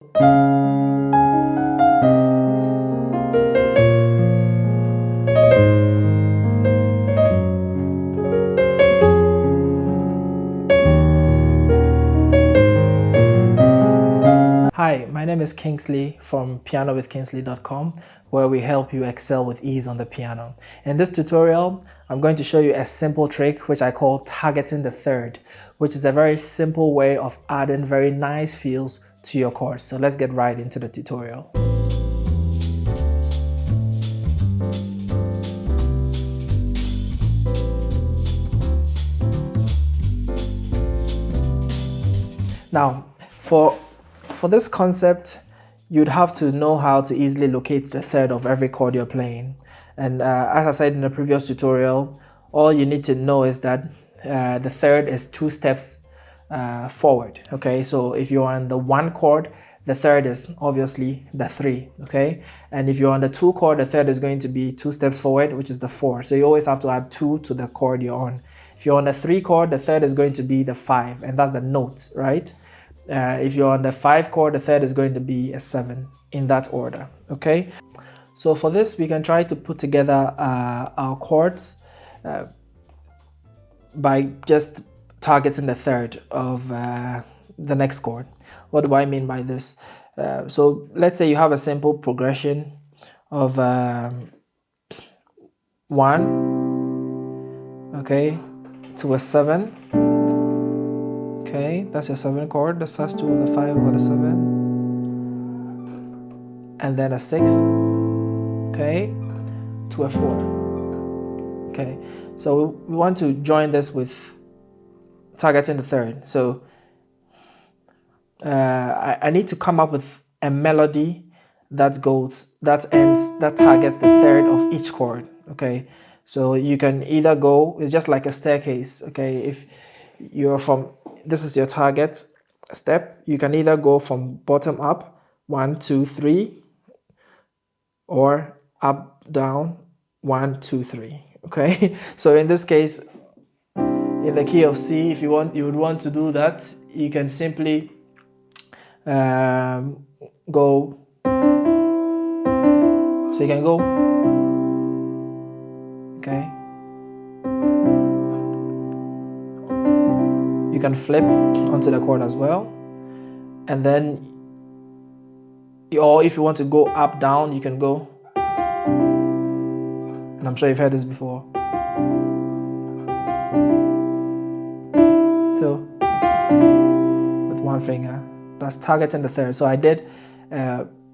Hi, my name is Kingsley from pianowithkingsley.com, where we help you excel with ease on the piano. In this tutorial, I'm going to show you a simple trick which I call targeting the third, which is a very simple way of adding very nice feels to your chords. So let's get right into the tutorial. Now, for this concept, you'd have to know how to easily locate the third of every chord you're playing. And as I said in the previous tutorial, all you need to know is that the third is 2 steps forward. Okay, so if you're on the 1 chord, the third is obviously the 3. Okay, and if you're on the 2 chord, the third is going to be 2 steps forward, which is the 4. So you always have to add 2 to the chord you're on. If you're on the 3 chord, the third is going to be the 5, and that's the note, right? If you're on the 5 chord, the third is going to be a 7, in that order. Okay, so for this we can try to put together our chords by just targeting the third of the next chord. What do I mean by this? So let's say you have a simple progression of 1, okay, to a 7. Okay, that's your 7 chord, the sus2 of the 5 over the 7, and then a 6, okay, to a 4. Okay, so we want to join this with targeting the third. So I need to come up with a melody that targets the third of each chord. Okay, so you can either go, it's just like a staircase. Okay, if you're from, this is your target step, you can either go from bottom up, 1 2 3, or up down, 1 2 3. Okay, so in this case, in the key of C, if you would want to do that, you can simply go, so you can go, okay, you can flip onto the chord as well, and then, or if you want to go up down, you can go, and I'm sure you've heard this before, so with 1 finger. That's targeting the third. So I did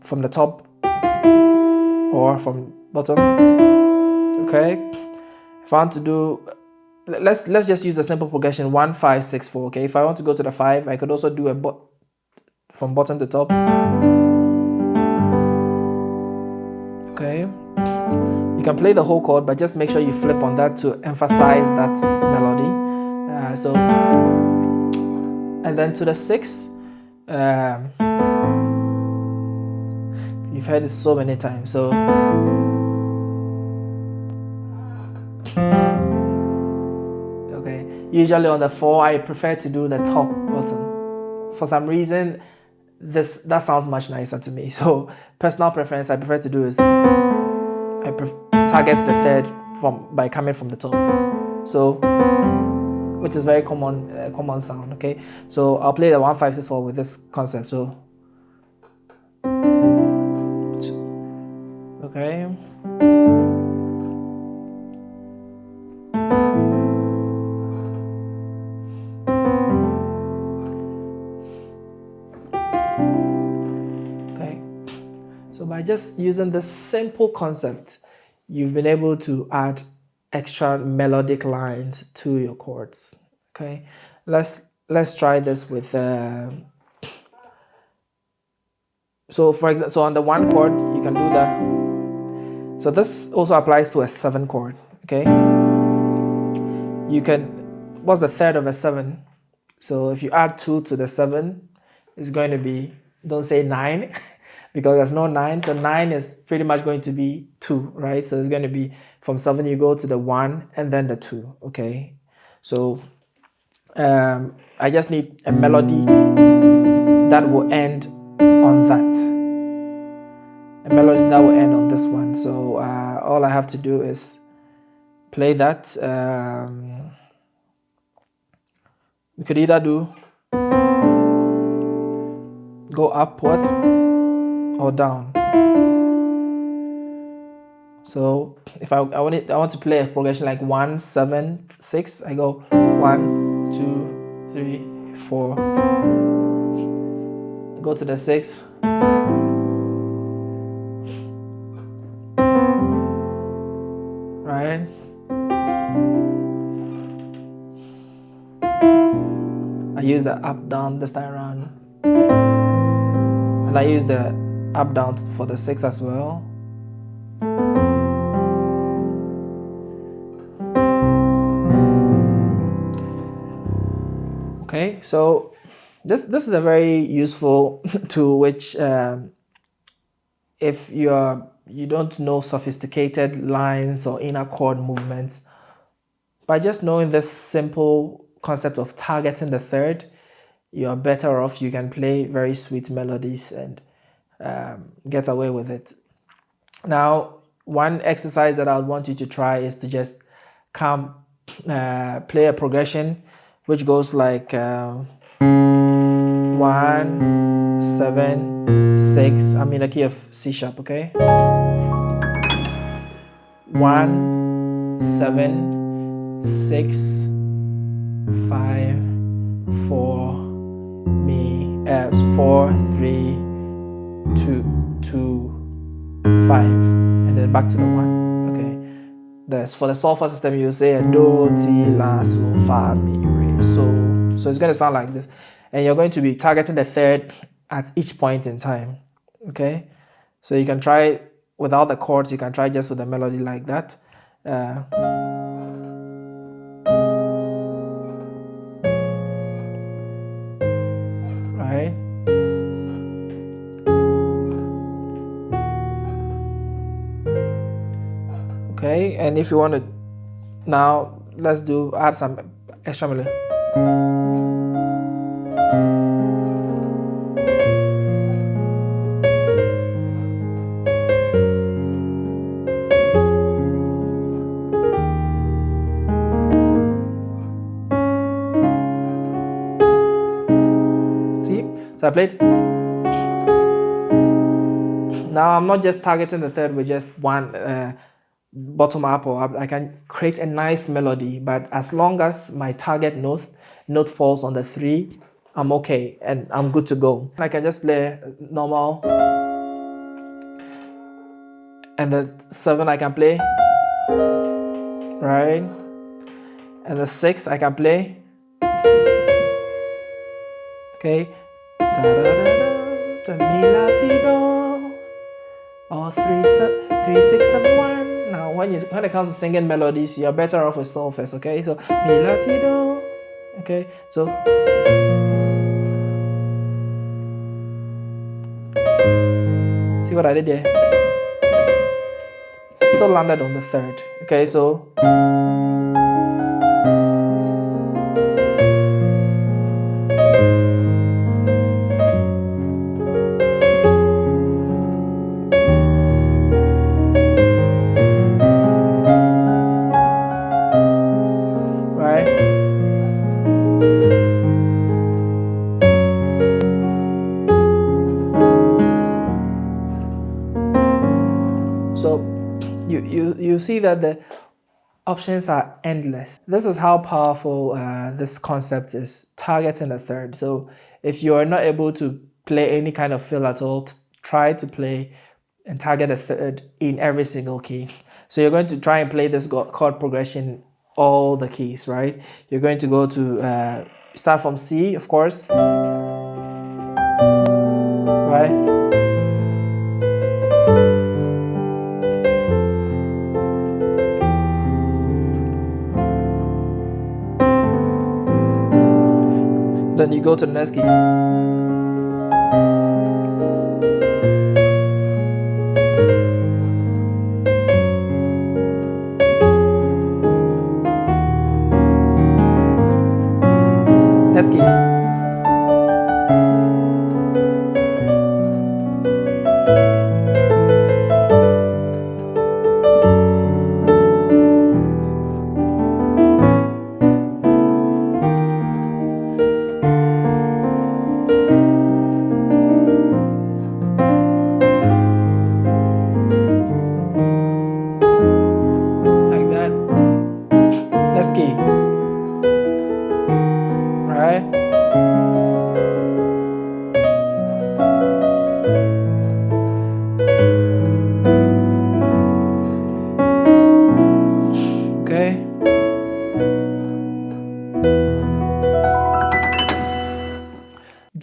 from the top or from bottom. Okay, if I want to do, let's just use a simple progression, 1 5 6 4. Okay, if I want to go to the 5, I could also do from bottom to top. Okay, you can play the whole chord, but just make sure you flip on that to emphasize that melody. So, and then to the 6. You've heard it so many times. So okay, usually on the 4 I prefer to do the top button. For some reason that sounds much nicer to me. So personal preference, I prefer to do is target the third by coming from the top. So, which is very common sound. Okay, so I'll play the 1 5 6 4 with this concept. So okay, okay, so by just using this simple concept, you've been able to add extra melodic lines to your chords. Okay, let's try this with so for example, so on the 1 chord you can do that. So this also applies to a 7 chord. Okay, you can, what's the third of a 7? So if you add 2 to the 7, it's going to be, don't say 9 because there's no 9. So 9 is pretty much going to be 2, right? So it's going to be from 7 you go to the 1 and then the 2. Okay, so I just need a melody that will end on that, a melody that will end on this one. So all I have to do is play that. We could either go upward or down. So if I want to play a progression like 1, 7, 6, I go 1, 2, 3, 4. Go to the 6. Right? I use the up down this time around. And I use the up down for the 6 as well. Okay, so this is a very useful tool, which if you don't know sophisticated lines or inner chord movements, by just knowing this simple concept of targeting the third, you're better off. You can play very sweet melodies and get away with it. Now, one exercise that I would want you to try is to just play a progression which goes like 1, 7, 6. I'm in a key of C sharp, okay? 1, 7, 6, 5, 4, 4, 3, 2, 5, and then back to the 1. Okay. For the solfa system, you say a do, ti, la, sol, fa, mi, re, so. So it's going to sound like this, and you're going to be targeting the third at each point in time. Okay. So you can try without the chords. You can try just with a melody like that. Right. Okay, and if you want to, now let's add some extra melody. See, so I played. Now I'm not just targeting the third with just one bottom up or up. I can create a nice melody, but as long as my target note falls on the 3, I'm okay and I'm good to go. I can just play normal, and the 7 I can play, right? And the 6 I can play, okay? Or 3, 6, 7, 1. Now when it comes to singing melodies, you're better off with solfege, okay? So mi, la, ti, do. Okay, so see what I did there? Still landed on the 3rd. Okay, so you see that the options are endless. This is how powerful this concept is, targeting the third. So if you are not able to play any kind of fill at all, try to play and target a third in every single key. So you're going to try and play this chord progression, all the keys, right? You're going to go to start from C, of course, right? Then you go to the next key. Next key.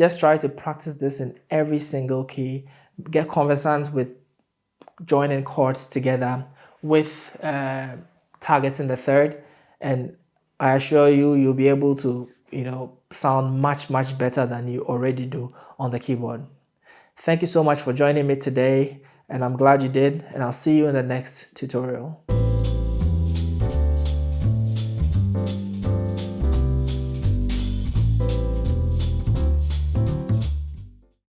just try to practice this in every single key. Get conversant with joining chords together with targets in the third, and I assure you, you'll be able to, sound much better than you already do on the keyboard. Thank you so much for joining me today, and I'm glad you did, and I'll see you in the next tutorial.